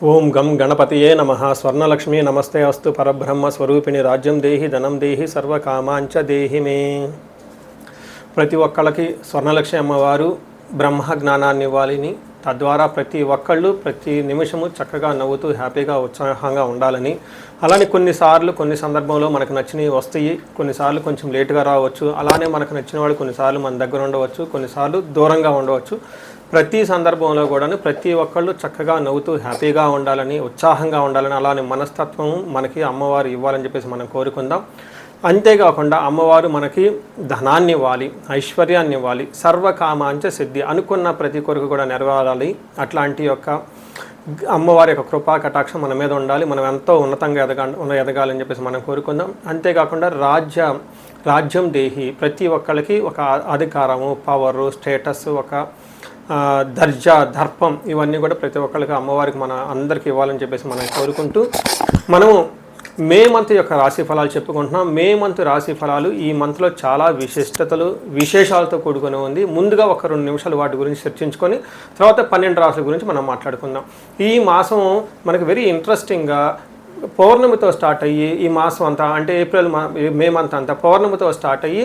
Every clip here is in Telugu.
ఓం గం గణపతియే నమః. స్వర్ణలక్ష్మి నమస్తే అస్తు. పరబ్రహ్మ స్వరూపిణి రాజ్యం దేహి ధనం దేహి సర్వకామాంచ దేహి మే. ప్రతి ఒక్కళ్ళకి స్వర్ణలక్ష్మి అమ్మవారు బ్రహ్మ జ్ఞానాన్ని ఇవ్వాలని, తద్వారా ప్రతి ఒక్కళ్ళు ప్రతి నిమిషము చక్కగా నవ్వుతూ హ్యాపీగా ఉత్సాహంగా ఉండాలని, అలానే కొన్ని సందర్భంలో మనకు నచ్చినవి వస్తాయి, కొన్నిసార్లు కొంచెం లేటుగా రావచ్చు. అలానే మనకు నచ్చిన వాళ్ళు కొన్నిసార్లు మన దగ్గర ఉండవచ్చు, కొన్నిసార్లు దూరంగా ఉండవచ్చు. ప్రతి సందర్భంలో కూడా ప్రతి ఒక్కళ్ళు చక్కగా నవ్వుతూ హ్యాపీగా ఉండాలని, ఉత్సాహంగా ఉండాలని, అలానే మనస్తత్వం మనకి అమ్మవారు ఇవ్వాలని చెప్పేసి మనం కోరుకుందాం. అంతేకాకుండా అమ్మవారు మనకి ధనాన్ని ఇవ్వాలి, ఐశ్వర్యాన్ని ఇవ్వాలి, సర్వకామాంచ సిద్ధి, అనుకున్న ప్రతి కొరకు కూడా నెరవేరాలి. అట్లాంటి యొక్క అమ్మవారి యొక్క కృపా కటాక్షం మన మీద ఉండాలి. మనం ఎంతో ఉన్నతంగా ఎదగాలని చెప్పేసి మనం కోరుకుందాం. అంతేకాకుండా రాజ్యం దేహి, ప్రతి ఒక్కళ్ళకి ఒక అధికారము, పవరు, స్టేటస్, ఒక దర్జా, దర్పం, ఇవన్నీ కూడా ప్రతి ఒక్కరికి అమ్మవారికి మన అందరికీ ఇవ్వాలని చెప్పేసి మనం కోరుకుంటూ మనము మే మంత్ యొక్క రాశి ఫలాలు చెప్పుకుంటున్నాం. మే మంత్ రాశి ఫలాలు ఈ మంత్లో చాలా విశేషాలతో కూడుకొని ఉంది. ముందుగా ఒక 2 నిమిషాలు వాటి గురించి చర్చించుకొని తర్వాత 12 రాశుల గురించి మనం మాట్లాడుకుందాం. ఈ మాసం మనకు వెరీ ఇంట్రెస్టింగ్గా పౌర్ణమితో స్టార్ట్ అయ్యి ఈ మాసం అంతా అంటే మే మంత్ అంతా పౌర్ణమితో స్టార్ట్ అయ్యి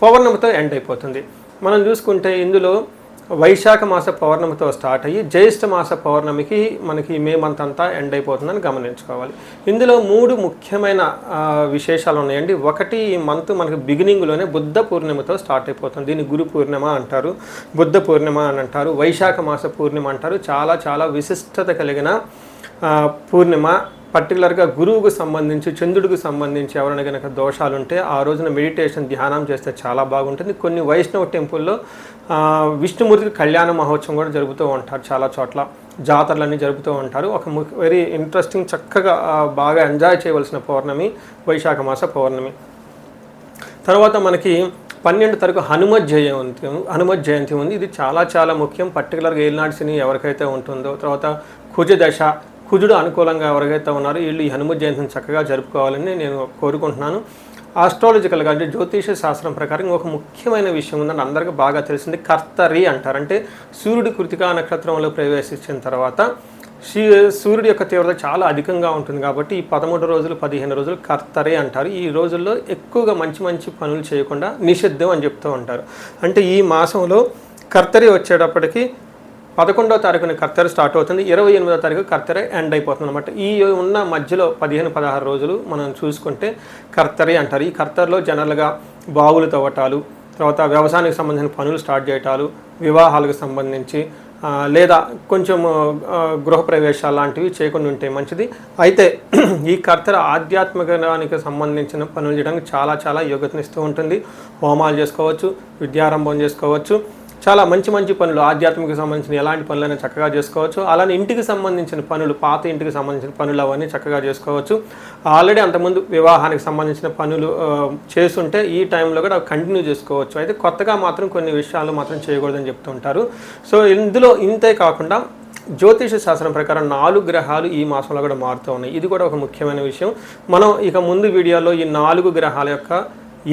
పౌర్ణమితో ఎండ్ అయిపోతుంది. మనం చూసుకుంటే ఇందులో వైశాఖ మాస పౌర్ణమితో స్టార్ట్ అయ్యి జ్యేష్ఠ మాస పౌర్ణమికి మనకి మే మంత్ అంతా ఎండ్ అయిపోతుందని గమనించుకోవాలి. ఇందులో 3 ముఖ్యమైన విశేషాలు ఉన్నాయండి. ఒకటి, ఈ మంత్ మనకి బిగినింగ్లోనే బుద్ధ పూర్ణిమతో స్టార్ట్ అయిపోతుంది. దీన్ని గురు పూర్ణిమ అంటారు, బుద్ధ పూర్ణిమ అని అంటారు, వైశాఖ మాస పూర్ణిమ అంటారు. చాలా చాలా విశిష్టత కలిగిన పూర్ణిమ. పర్టికులర్గా గురువుకు సంబంధించి, చంద్రుడికి సంబంధించి ఎవరైనా కనుక దోషాలు ఉంటే ఆ రోజున మెడిటేషన్, ధ్యానం చేస్తే చాలా బాగుంటుంది. కొన్ని వైష్ణవ టెంపుల్లో విష్ణుమూర్తికి కళ్యాణ మహోత్సవం కూడా జరుపుతూ ఉంటారు. చాలా చోట్ల జాతరలన్నీ జరుపుతూ ఉంటారు. ఒక వెరీ ఇంట్రెస్టింగ్, చక్కగా బాగా ఎంజాయ్ చేయవలసిన పౌర్ణమి వైశాఖ మాస పౌర్ణమి. తర్వాత మనకి 12 తారీఖు హనుమత్ జయంతి ఉంది. ఇది చాలా చాలా ముఖ్యం. పర్టికులర్గా ఏలినాటి శని ఎవరికైతే ఉంటుందో, తర్వాత కుజదశ, కుజుడు అనుకూలంగా ఎవరికైతే ఉన్నారో వీళ్ళు ఈ హనుమత్ జయంతిని చక్కగా జరుపుకోవాలని నేను కోరుకుంటున్నాను. ఆస్ట్రాలజికల్గా అంటే జ్యోతిష శాస్త్రం ప్రకారం ఒక ముఖ్యమైన విషయం ఉందని అందరికీ బాగా తెలిసింది, కర్తరి అంటారు. అంటే సూర్యుడి కృతికా నక్షత్రంలో ప్రవేశించిన తర్వాత సూర్యుడి యొక్క తీవ్రత చాలా అధికంగా ఉంటుంది కాబట్టి ఈ 13 రోజులు 15 రోజులు కర్తరి అంటారు. ఈ రోజుల్లో ఎక్కువగా మంచి మంచి పనులు చేయకుండా నిషిద్ధం అని చెప్తూ ఉంటారు. అంటే ఈ మాసంలో కర్తరి వచ్చేటప్పటికి 11వ తారీఖున కర్తరి స్టార్ట్ అవుతుంది, 28వ తారీఖు కర్తరి ఎండ్ అయిపోతుంది అనమాట. ఈ ఉన్న మధ్యలో 15-16 రోజులు మనం చూసుకుంటే కర్తరి అంటారు. ఈ కర్తరిలో జనరల్గా బావులు తవ్వటాలు, తర్వాత వ్యవసాయానికి సంబంధించిన పనులు స్టార్ట్ చేయటాలు, వివాహాలకు సంబంధించి లేదా కొంచెం గృహప్రవేశాలు లాంటివి చేయకుండా ఉంటే మంచిది. అయితే ఈ కర్తరి ఆధ్యాత్మికానికి సంబంధించిన పనులు చేయడానికి చాలా చాలా యోగ్యతనిస్తూ ఉంటుంది. హోమాలు చేసుకోవచ్చు, విద్యారంభం చేసుకోవచ్చు, చాలా మంచి మంచి పనులు, ఆధ్యాత్మిక సంబంధించిన ఎలాంటి పనులైనా చక్కగా చేసుకోవచ్చు. అలానే ఇంటికి సంబంధించిన పనులు, పాత ఇంటికి సంబంధించిన పనులు అవన్నీ చక్కగా చేసుకోవచ్చు. ఆల్రెడీ అంతకుముందు వివాహానికి సంబంధించిన పనులు చేస్తుంటే ఈ టైంలో కూడా కంటిన్యూ చేసుకోవచ్చు. అయితే కొత్తగా మాత్రం కొన్ని విషయాలు మాత్రం చేయకూడదని చెప్తుంటారు. సో ఇందులో ఇంతే కాకుండా జ్యోతిష శాస్త్రం ప్రకారం 4 గ్రహాలు ఈ మాసంలో కూడా మారుతూ ఉన్నాయి. ఇది కూడా ఒక ముఖ్యమైన విషయం. మనం ఇక ముందు వీడియోలో ఈ 4 గ్రహాల యొక్క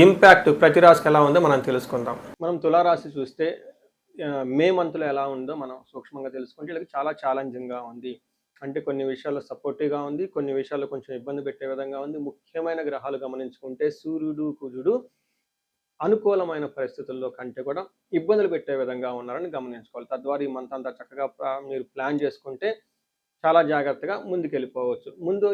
ఇంపాక్ట్ ప్రతి రాశికి ఎలా ఉందో మనం తెలుసుకుందాం. మనం తులారాశి చూస్తే మే మంత్లో ఎలా ఉందో మనం సూక్ష్మంగా తెలుసుకుంటే వీళ్ళకి చాలా ఛాలెంజింగ్గా ఉంది. అంటే కొన్ని విషయాల్లో సపోర్టివ్గా ఉంది, కొన్ని విషయాల్లో కొంచెం ఇబ్బంది పెట్టే విధంగా ఉంది. ముఖ్యమైన గ్రహాలు గమనించుకుంటే సూర్యుడు, కుజుడు అనుకూలమైన పరిస్థితుల్లో కంటే కూడా ఇబ్బందులు పెట్టే విధంగా ఉన్నారని గమనించుకోవాలి. తద్వారా ఈ మంత్ అంతా చక్కగా మీరు ప్లాన్ చేసుకుంటే చాలా జాగ్రత్తగా ముందుకెళ్ళిపోవచ్చు. ముందు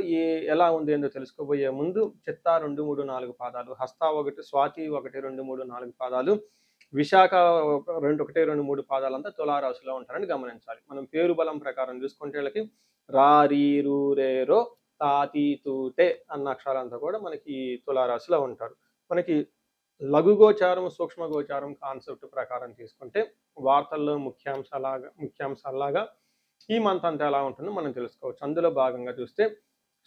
ఎలా ఉంది ఏందో తెలుసుకోబోయే ముందు చిత్తా 2, 3, 4 పాదాలు, హస్త 1, స్వాతి 1, 2, 3, 4 పాదాలు, విశాఖ 1, 2, 3 పాదాలంతా తులారాశిలో ఉంటారని గమనించాలి. మనం పేరు బలం ప్రకారం చూసుకుంటే వీళ్ళకి రా, రీ, రూ, రే, రో, తాతి, తూటే అన్న అక్షరాలంతా కూడా మనకి తులారాశిలో ఉంటారు. మనకి లఘు గోచారం, సూక్ష్మ గోచారం కాన్సెప్ట్ ప్రకారం తీసుకుంటే వార్తల్లో ముఖ్యాంశాలలాగా ఈ మంత్ అంతా ఎలా ఉంటుందో మనం తెలుసుకోవచ్చు. అందులో భాగంగా చూస్తే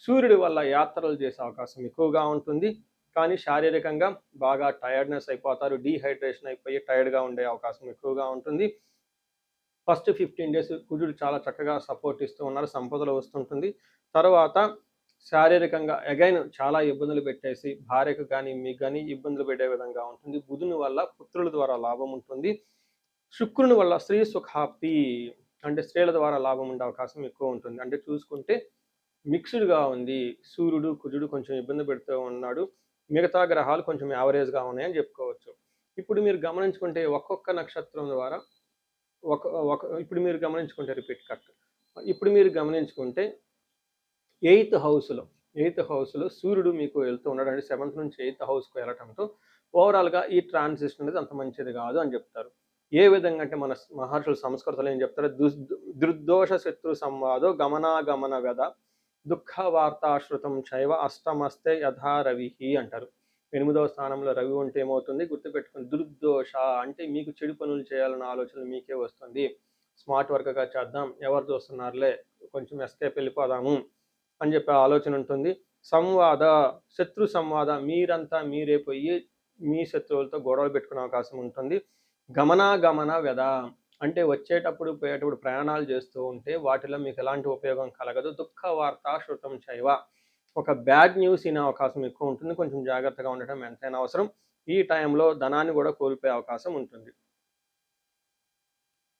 సూర్యుడి వల్ల యాత్రలు చేసే అవకాశం ఎక్కువగా ఉంటుంది. కానీ శారీరకంగా బాగా టైర్డ్నెస్ అయిపోతారు, డీహైడ్రేషన్ అయిపోయి టైర్డ్గా ఉండే అవకాశం ఎక్కువగా ఉంటుంది. ఫస్ట్ 15 డేస్ కుజుడు చాలా చక్కగా సపోర్ట్ ఇస్తూ ఉన్నారు, సంపదలు వస్తుంటుంది. తర్వాత శారీరకంగా అగైన్ చాలా ఇబ్బందులు పెట్టేసి భార్యకు కానీ మీకు కానీ ఇబ్బందులు పెట్టే విధంగా ఉంటుంది. బుధుని వల్ల పుత్రుల ద్వారా లాభం ఉంటుంది. శుక్రుని వల్ల స్త్రీ సుఖాప్తి, అంటే స్త్రీల ద్వారా లాభం ఉండే అవకాశం ఎక్కువ ఉంటుంది. అంటే చూసుకుంటే మిక్స్డ్‌గా ఉంది. సూర్యుడు, కుజుడు కొంచెం ఇబ్బంది పెడుతూ ఉన్నాడు. మిగతా గ్రహాలు కొంచెం యావరేజ్‌గా ఉన్నాయని చెప్పుకోవచ్చు. ఇప్పుడు మీరు గమనించుకుంటే ఒక్కొక్క నక్షత్రం ద్వారా ఒక ఒక ఇప్పుడు మీరు గమనించుకుంటే రిపీట్ కట్. ఇప్పుడు మీరు గమనించుకుంటే ఎయిత్ హౌస్‌లో సూర్యుడు మీకు వెళ్తూ ఉన్నాడు. అంటే 7th నుంచి 8th హౌస్‌కి వెళ్ళటంతో ఓవరాల్‌గా ఈ ట్రాన్సిషన్ అనేది అంత మంచిది కాదు అని చెప్తారు. ఏ విధంగా అంటే మన మహర్షులు సంస్కృతంలో ఏం చెప్తారు? దుర్దోష శత్రు సంవాదో గమనాగమన వ్యధ దుఃఖ వార్తాశ్రుతం చైవ అష్టమస్తే యథా రవిహి అంటారు. 8వ స్థానంలో రవి ఉంటే ఏమవుతుంది? గుర్తుపెట్టుకుని దుర్దోష అంటే మీకు చెడు పనులు చేయాలన్న ఆలోచన మీకే వస్తుంది. స్మార్ట్ వర్క్‌గా చేద్దాం, ఎవరు చూస్తున్నారులే, కొంచెం ఎస్కేప్ వెళ్ళిపోదాము అని చెప్పే ఆలోచన ఉంటుంది. సంవాద శత్రు సంవాద మీరంతా మీరే పోయి మీ శత్రువులతో గొడవలు పెట్టుకునే అవకాశం ఉంటుంది. గమనాగమన వ్యధ అంటే వచ్చేటప్పుడు పోయేటప్పుడు ప్రయాణాలు చేస్తూ ఉంటే వాటిలో మీకు ఎలాంటి ఉపయోగం కలగదు. దుఃఖ వార్త శృతం చైవ ఒక బ్యాడ్ న్యూస్ వినే అవకాశం ఎక్కువ ఉంటుంది. కొంచెం జాగ్రత్తగా ఉండటం ఎంతైనా అవసరం. ఈ టైంలో ధనాన్ని కూడా కోల్పోయే అవకాశం ఉంటుంది.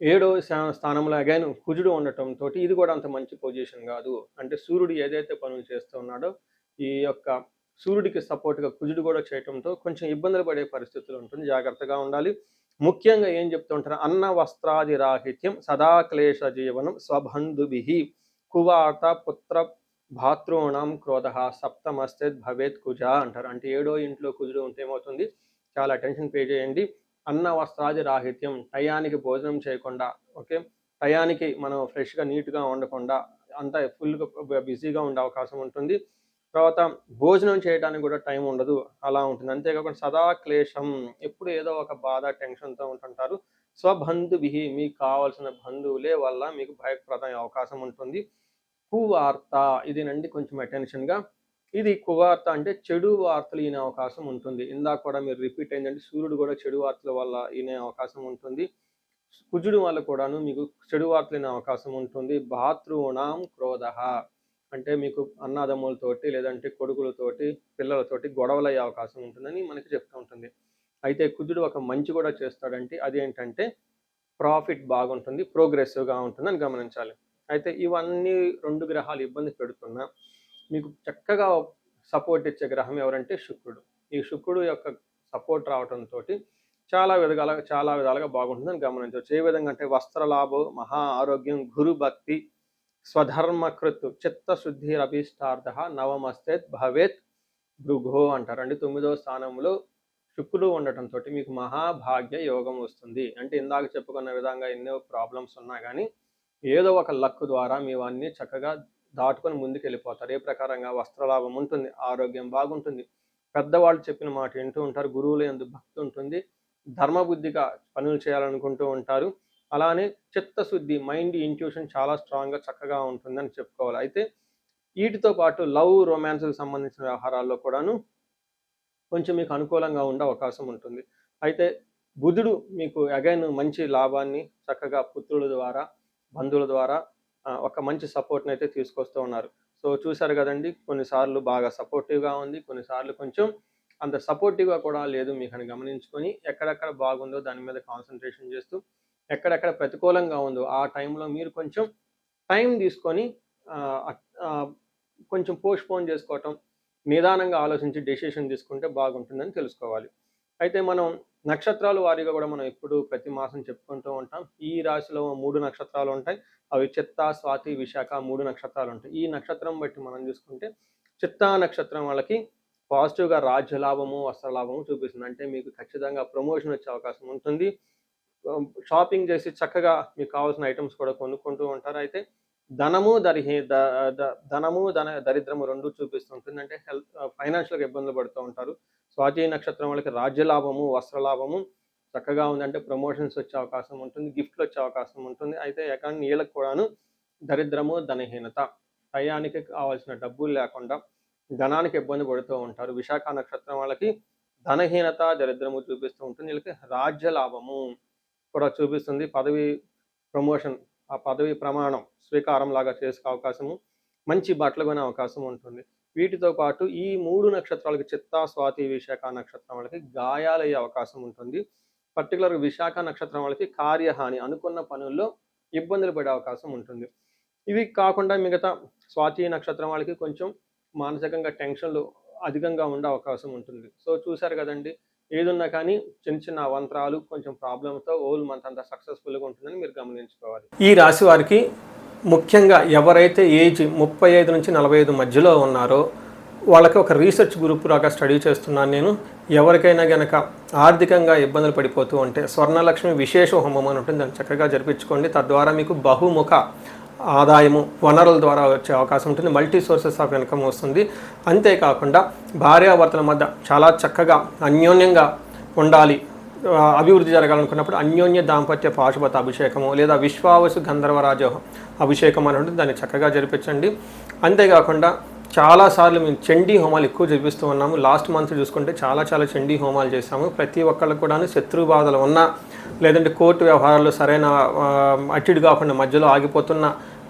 7వ స్థానంలో అగైన్ కుజుడు ఉండటంతో ఇది కూడా అంత మంచి పొజిషన్ కాదు. అంటే సూర్యుడు ఏదైతే పనులు చేస్తూ ఉన్నాడో ఈ యొక్క సూర్యుడికి సపోర్ట్గా కుజుడు కూడా చేయటంతో కొంచెం ఇబ్బందులు పడే పరిస్థితులు ఉంటుంది. జాగ్రత్తగా ఉండాలి. ముఖ్యంగా ఏం చెప్తూ ఉంటారు? అన్న వస్త్రాది రాహిత్యం సదా క్లేశ జీవనం స్వబంధుభి కువాత పుత్ర భాతృణం క్రోధ సప్తమస్తే భవేత్ కుజ అంటారు. అంటే 7వ ఇంట్లో కుజుడు ఉంటే ఏమవుతుంది? చాలా అటెన్షన్ పే చేయండి. అన్న వస్త్రాది రాహిత్యం టయానికి భోజనం చేయకుండా, ఓకే, టయానికి మనం ఫ్రెష్గా నీట్గా ఉండకుండా అంతా ఫుల్గా బిజీగా ఉండే అవకాశం ఉంటుంది. తర్వాత భోజనం చేయడానికి కూడా టైం ఉండదు, అలా ఉంటుంది. అంతేకాకుండా సదా క్లేశం ఎప్పుడు ఏదో ఒక బాధ టెన్షన్తో ఉంటుంటారు. స్వబంధుభి మీకు కావాల్సిన బంధువులే వల్ల మీకు భయప్రదం అవకాశం ఉంటుంది. కువార్త ఇదేనండి కొంచెం అటెన్షన్గా. ఇది కువార్త అంటే చెడు వార్తలు వినే అవకాశం ఉంటుంది. ఇందాక కూడా మీరు రిపీట్ అయిందంటే సూర్యుడు కూడా చెడు వార్తల వల్ల వినే అవకాశం ఉంటుంది. కుజుడు వల్ల కూడాను మీకు చెడు వార్తలు వినే అవకాశం ఉంటుంది. భాతృణాం క్రోధ అంటే మీకు అన్నదమ్ములతోటి లేదంటే కొడుకులతోటి పిల్లలతోటి గొడవలు అయ్యే అవకాశం ఉంటుందని మనకి చెప్తూ ఉంటుంది. అయితే కుజుడు ఒక మంచి కూడా చేస్తాడంటే అదేంటంటే ప్రాఫిట్ బాగుంటుంది, ప్రోగ్రెసివ్గా ఉంటుందని గమనించాలి. అయితే ఇవన్నీ 2 గ్రహాలు ఇబ్బంది పెడుతున్నా మీకు చక్కగా సపోర్ట్ ఇచ్చే గ్రహం ఎవరంటే శుక్రుడు. ఈ శుక్రుడు యొక్క సపోర్ట్ రావడంతో చాలా విధాలుగా బాగుంటుందని గమనించవచ్చు. ఏ విధంగా అంటే వస్త్రలాభం, మహా ఆరోగ్యం, గురు భక్తి, స్వధర్మకృత్ చిత్తశుద్ధిరభీష్టార్థ నవమస్తే భవేత్ భృగో అంటారు. అంటే 9వ స్థానంలో శుక్రుడు ఉండటంతో మీకు మహాభాగ్య యోగం వస్తుంది. అంటే ఇందాక చెప్పుకున్న విధంగా ఎన్నో ప్రాబ్లమ్స్ ఉన్నా కానీ ఏదో ఒక లక్ ద్వారా మీవన్నీ చక్కగా దాటుకొని ముందుకు వెళ్ళిపోతారు. ఏ ప్రకారంగా వస్త్రలాభం ఉంటుంది, ఆరోగ్యం బాగుంటుంది, పెద్దవాళ్ళు చెప్పిన మాట వింటూ ఉంటారు, గురువుల యందు భక్తి ఉంటుంది, ధర్మబుద్ధిగా పనులు చేయాలనుకుంటూ ఉంటారు. అలానే చిత్తశుద్ధి, మైండ్ ఇంట్యూషన్ చాలా స్ట్రాంగ్గా చక్కగా ఉంటుందని చెప్పుకోవాలి. అయితే వీటితో పాటు లవ్, రొమాన్స్కి సంబంధించిన వ్యవహారాల్లో కూడాను కొంచెం మీకు అనుకూలంగా ఉండే అవకాశం ఉంటుంది. అయితే బుధుడు మీకు అగైన్ మంచి లాభాన్ని చక్కగా పుత్రుల ద్వారా, బంధువుల ద్వారా ఒక మంచి సపోర్ట్ని అయితే తీసుకొస్తూ ఉన్నారు. సో చూశారు కదండి, కొన్నిసార్లు బాగా సపోర్టివ్గా ఉంది, కొన్నిసార్లు కొంచెం అంత సపోర్టివ్గా కూడా లేదు. మీకు అని గమనించుకొని ఎక్కడెక్కడ బాగుందో దాని మీద కాన్సన్ట్రేషన్ చేస్తూ ఎక్కడెక్కడ ప్రతికూలంగా ఉందో ఆ టైంలో మీరు కొంచెం టైం తీసుకొని కొంచెం పోస్ట్పోన్ చేసుకోవటం, నిదానంగా ఆలోచించి డెసిషన్ తీసుకుంటే బాగుంటుందని తెలుసుకోవాలి. అయితే మనం నక్షత్రాల వారీగా కూడా మనం ఎప్పుడు ప్రతి మాసం చెప్పుకుంటూ ఉంటాం. ఈ రాశిలో 3 నక్షత్రాలు ఉంటాయి. అవి చిత్తా, స్వాతి, విశాఖ 3 నక్షత్రాలు ఉంటాయి. ఈ నక్షత్రం బట్టి మనం చూసుకుంటే చిత్తా నక్షత్రం వాళ్ళకి పాజిటివ్గా రాజ్యలాభము, వస్త్రలాభము చూపిస్తుంది. అంటే మీకు ఖచ్చితంగా ప్రమోషన్ వచ్చే అవకాశం ఉంటుంది. షాపింగ్ చేసి చక్కగా మీకు కావాల్సిన ఐటమ్స్ కూడా కొనుక్కుంటూ ఉంటారు. అయితే ధనము దరిద్రము 2 చూపిస్తుంటుంది. అంటే ఫైనాన్షియల్గా ఇబ్బందులు పడుతూ ఉంటారు. స్వాతి నక్షత్రం వాళ్ళకి రాజ్యలాభము, వస్త్రలాభము చక్కగా ఉందంటే ప్రమోషన్స్ వచ్చే అవకాశం ఉంటుంది, గిఫ్ట్లు వచ్చే అవకాశం ఉంటుంది. అయితే ఎక్కడ వీళ్ళకి కూడాను దరిద్రము, ధనహీనత, టయానికి కావాల్సిన డబ్బులు లేకుండా ధనానికి ఇబ్బంది పడుతూ ఉంటారు. విశాఖ నక్షత్రం వాళ్ళకి ధనహీనత, దరిద్రము చూపిస్తూ ఉంటుంది. వీళ్ళకి రాజ్యలాభము కూడా చూపిస్తుంది. పదవి ప్రమోషన్, ఆ పదవి ప్రమాణం స్వీకారం లాగా చేసుకునే అవకాశము, మంచి బట్టలు కొనే అవకాశం ఉంటుంది. వీటితో పాటు ఈ 3 నక్షత్రాలకి చిత్తా, స్వాతి, విశాఖ నక్షత్రం వాళ్ళకి గాయాలయ్యే అవకాశం ఉంటుంది. పర్టికులర్గా విశాఖ నక్షత్రం వాళ్ళకి కార్యహాని, అనుకున్న పనుల్లో ఇబ్బందులు పడే అవకాశం ఉంటుంది. ఇవి కాకుండా మిగతా స్వాతి నక్షత్రం వాళ్ళకి కొంచెం మానసికంగా టెన్షన్లు అధికంగా ఉండే అవకాశం ఉంటుంది. సో చూశారు కదండి, ఏదున్నా కానీ చిన్న చిన్న అవాంతరాలు కొంచెం ప్రాబ్లంతో ఓల్ మంత్ అంతా సక్సెస్ఫుల్గా ఉంటుందని మీరు గమనించుకోవాలి. ఈ రాశి వారికి ముఖ్యంగా ఎవరైతే ఏజ్ 35 నుంచి 45 మధ్యలో ఉన్నారో వాళ్ళకి ఒక రీసెర్చ్ గ్రూప్ లాగా స్టడీ చేస్తున్నాను నేను. ఎవరికైనా గనక ఆర్థికంగా ఇబ్బందులు పడిపోతూ ఉంటే స్వర్ణలక్ష్మి విశేష హోమం అని ఉంటుంది, దాన్ని చక్కగా జరిపించుకోండి. తద్వారా మీకు బహుముఖ ఆదాయము వనరుల ద్వారా వచ్చే అవకాశం ఉంటుంది, మల్టీ సోర్సెస్ ఆఫ్ ఇన్కమ్ వస్తుంది. అంతేకాకుండా భార్యాభర్తల మధ్య చాలా చక్కగా అన్యోన్యంగా ఉండాలి, అభివృద్ధి జరగాలనుకున్నప్పుడు అన్యోన్య దాంపత్య పాశుపత అభిషేకము లేదా విశ్వావసు గంధర్వరాజ అభిషేకం అని ఉంటుంది, దాన్ని చక్కగా జరిపించండి. అంతేకాకుండా చాలాసార్లు మేము చండీ హోమాలు ఎక్కువ జరిపిస్తూ ఉన్నాము. లాస్ట్ మంత్ చూసుకుంటే చాలా చండీ హోమాలు చేశాము. ప్రతి ఒక్కళ్ళకు కూడా శత్రు బాధలు ఉన్నా, లేదంటే కోర్టు వ్యవహారాలు సరైన అటిడు కాకుండా మధ్యలో ఆగిపోతున్న,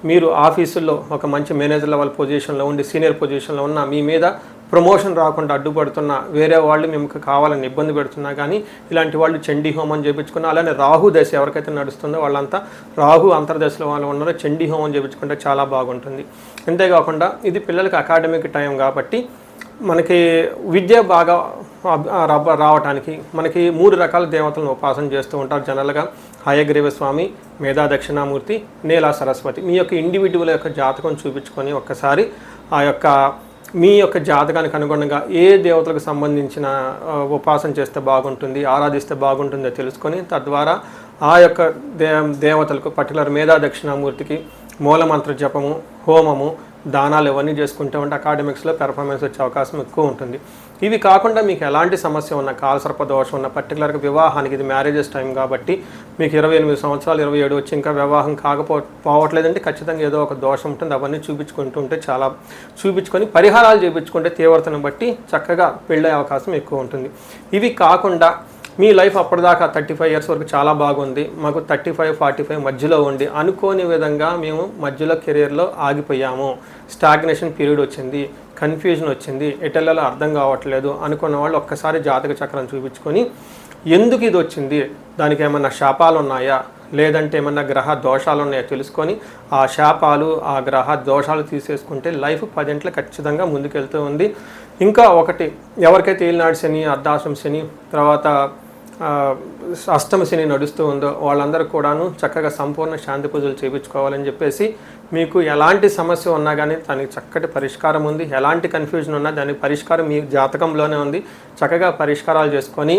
మీరు ఆఫీసుల్లో ఒక మంచి మేనేజర్ లెవెల్ పొజిషన్లో ఉండి సీనియర్ పొజిషన్లో ఉన్న, మీ మీద ప్రమోషన్ రాకుండా అడ్డుపడుతున్న వేరే వాళ్ళు మీకు కావాలని ఇబ్బంది పెడుతున్నా కానీ ఇలాంటి వాళ్ళు చండీ హోమం చేయించుకున్నా, అలానే రాహు దశ ఎవరికైతే నడుస్తుందో వాళ్ళంతా రాహు అంతర్దశలో వాళ్ళు ఉన్నారో చండీ హోమం చేయించుకుంటే చాలా బాగుంటుంది. అంతేకాకుండా ఇది పిల్లలకి అకాడమిక్ టైం కాబట్టి మనకి విద్య బాగా రావటానికి మనకి 3 రకాల దేవతలను ఉపాసన చేస్తూ ఉంటారు జనరల్గా. హయగ్రీవ స్వామి, మేధా దక్షిణామూర్తి, నీలా సరస్వతి. మీ యొక్క ఇండివిజువల్ యొక్క జాతకం చూపించుకొని ఒక్కసారి ఆ యొక్క మీ యొక్క జాతకానికి అనుగుణంగా ఏ దేవతలకు సంబంధించిన ఉపాసన చేస్తే బాగుంటుంది, ఆరాధిస్తే బాగుంటుందో తెలుసుకొని తద్వారా ఆ యొక్క దేవతలకు పర్టికులర్ మేధా దక్షిణామూర్తికి మూలమంత్ర జపము, హోమము, దానాలు ఇవన్నీ చేసుకుంటూ ఉంటే అకాడమిక్స్లో పెర్ఫార్మెన్స్ వచ్చే అవకాశం ఎక్కువ ఉంటుంది. ఇవి కాకుండా మీకు ఎలాంటి సమస్య ఉన్న, కాలసర్ప దోషం ఉన్న, పర్టికులర్గా వివాహానికి ఇది మ్యారేజెస్ టైం కాబట్టి మీకు 28 సంవత్సరాలు 27 వచ్చి ఇంకా వివాహం పోవట్లేదంటే ఖచ్చితంగా ఏదో ఒక దోషం ఉంటుంది. అవన్నీ చూపించుకొని పరిహారాలు చేయించుకుంటే తీవ్రతను బట్టి చక్కగా పెళ్ళే అవకాశం ఎక్కువ ఉంటుంది. ఇవి కాకుండా మీ లైఫ్ అప్పటిదాకా 35 ఇయర్స్ వరకు చాలా బాగుంది, మాకు 35-45 మధ్యలో ఉండి అనుకోని విధంగా మేము మధ్యలో కెరీర్లో ఆగిపోయాము, స్టాగ్నేషన్ పీరియడ్ వచ్చింది, కన్ఫ్యూజన్ వచ్చింది, ఎటెల్లలో అర్థం కావట్లేదు అనుకున్న వాళ్ళు ఒక్కసారి జాతక చక్రం చూపించుకొని ఎందుకు ఇది వచ్చింది, దానికి ఏమన్నా శాపాలు ఉన్నాయా లేదంటే ఏమన్నా గ్రహ దోషాలు ఉన్నాయో తెలుసుకొని ఆ శాపాలు ఆ గ్రహ దోషాలు తీసేసుకుంటే లైఫ్ 10 ఇంట్లో ఖచ్చితంగా ముందుకెళ్తూ ఉంది. ఇంకా ఒకటి, ఎవరికైతే ఏలినాడు శని, అర్ధాశ్రమ శని, తర్వాత అష్టమ శని నడుస్తూ ఉందో వాళ్ళందరూ కూడాను చక్కగా సంపూర్ణ శాంతి పూజలు చేయించుకోవాలని చెప్పేసి, మీకు ఎలాంటి సమస్య ఉన్నా కానీ దానికి చక్కటి పరిష్కారం ఉంది, ఎలాంటి కన్ఫ్యూజన్ ఉన్నా దానికి పరిష్కారం మీ జాతకంలోనే ఉంది. చక్కగా పరిష్కారాలు చేసుకొని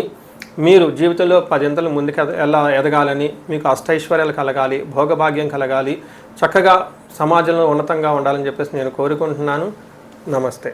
మీరు జీవితంలో 10 ఇంతలు ముందుకు ఎలా ఎదగాలని, మీకు అష్టైశ్వర్యాలు కలగాలి, భోగభాగ్యం కలగాలి, చక్కగా సమాజంలో ఉన్నతంగా ఉండాలని చెప్పేసి నేను కోరుకుంటున్నాను. నమస్తే.